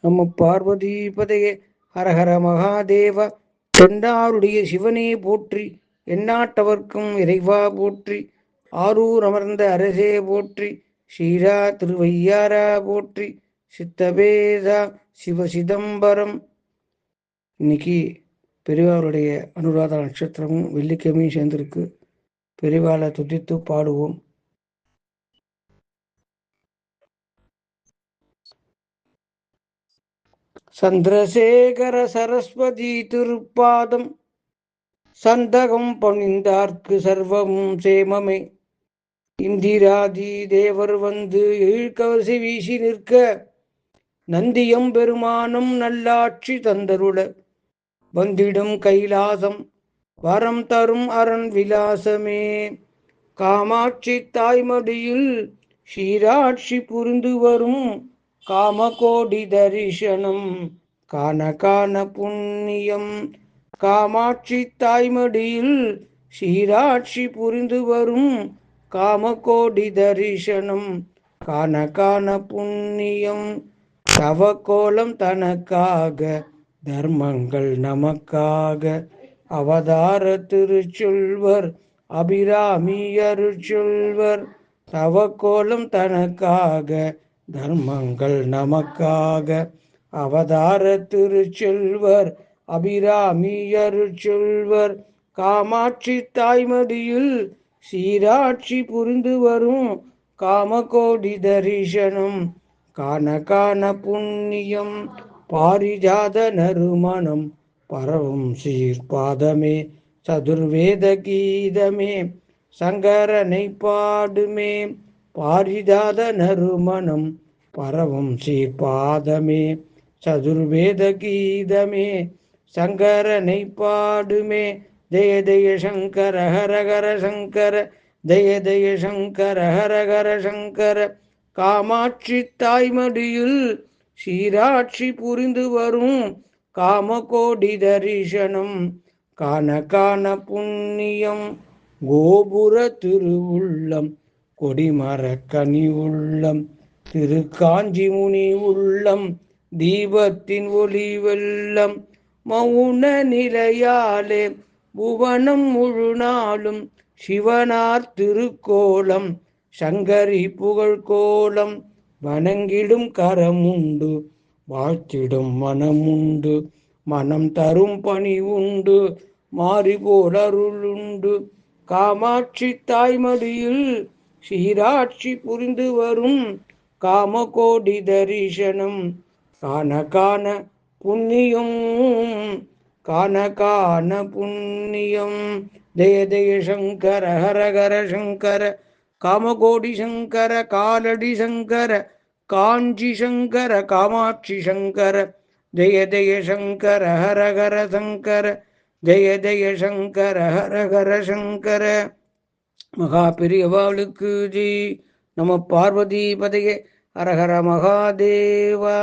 நம்ம பார்வதிபதையே ஹரஹர மகாதேவா. தென்னாருடைய சிவனே போற்றி, எந்நாட்டவர்க்கும் இறைவா போற்றி, ஆரூர் அமர்ந்த அரசே போற்றி, ஸ்ரீரா திருவையாரா போற்றி, சித்தபேதா சிவசிதம்பரம். இன்னைக்கு பெரியவாருடைய அனுராதா நட்சத்திரமும் வெள்ளிக்கிழமையும் சேர்ந்திருக்கு. பெரியவாளை துதித்து பாடுவோம். சந்திரசேகர சரஸ்வதி திருப்பாதம் சந்தகம் பணிந்தார்க்கு சர்வமும் சேமமே. இந்திராதி தேவர் வந்து இழுக்கவசி வீசி நிற்க, நந்தியம் பெருமானும் நல்லாட்சி தந்தருள, வந்திடும் கைலாசம் வரம் தரும் அரண் விலாசமே. காமாட்சி தாய்மடியில் ஷீராட்சி புரிந்து வரும், காமகோடி தரிசனம் காண காண புண்ணியம். காமாட்சி தாய்மடியில் ஷீராட்சி புரிந்து வரும், காமகோடி தரிசனம் காண காண புண்ணியம். தவ கோலம் தனக்காக தர்மங்கள் நமக்காக, அவதார திருச்சொல்வர் அபிராமி அருட்சொல்வர். தவக்கோலம் தனக்காக தர்மங்கள் நமக்காக, அவதார திருச்சொல்வர் அபிராமி அருட்சொல்வர். காமாட்சி தாய்மடியில் சீராட்சி புரிந்து வரும், காமகோடி தரிசனம் காண காண புண்ணியம். பாரிஜாத நறுமணம் பரவும் சீர்பாதமே, சதுர்வேத கீதமே சங்கரனை பாடுமே. பாரிஜாத நறுமணம் பரவும் சீர்பாதமே, சதுர்வேத கீதமே சங்கரனை பாடுமே. ஜெய ஜெய சங்கர ஹரஹர சங்கர, ஜெய ஜெய சங்கர ஹரஹர சங்கர. காமாட்சி தாய்மடியில் சீராட்சி புரிந்து வரும், காமகோடி தரிசனம் காண காண புண்ணியம். கோபுர திருவுள்ளம் கொடிமர கனி உள்ளம், திருக்காஞ்சி முனி உள்ளம் தீபத்தின் ஒளி வெள்ளம். மௌன நிலையாலே புவனம் முழு நாளும் சிவனார் திருக்கோலம், சங்கரி புகழ் கோலம். வணங்கிடும் கரமுண்டு வாழ்த்திடும் மனமுண்டு, மனம் தரும் பணி உண்டு மாறி போல் அருளுண்டு. காமாட்சி தாய்மடியில் சீராட்சி புரிந்து வரும், காமகோடி தரிசனம் காண காண புண்ணியம் காண காண புண்ணியம். ஜெய ஜெய சங்கர ஹரஹர சங்கர, காமகோடி சங்கர காலடி சங்கர, காஞ்சி சங்கர காமாட்சி சங்கர. ஜெய ஜெய சங்கர ஹரஹர சங்கர, ஜெய ஜெய சங்கர ஹரஹர சங்கர. மகா பெரியவாளுக்கு ஜெய். நம பார்வதிபதையே ஹரஹர மகாதேவா.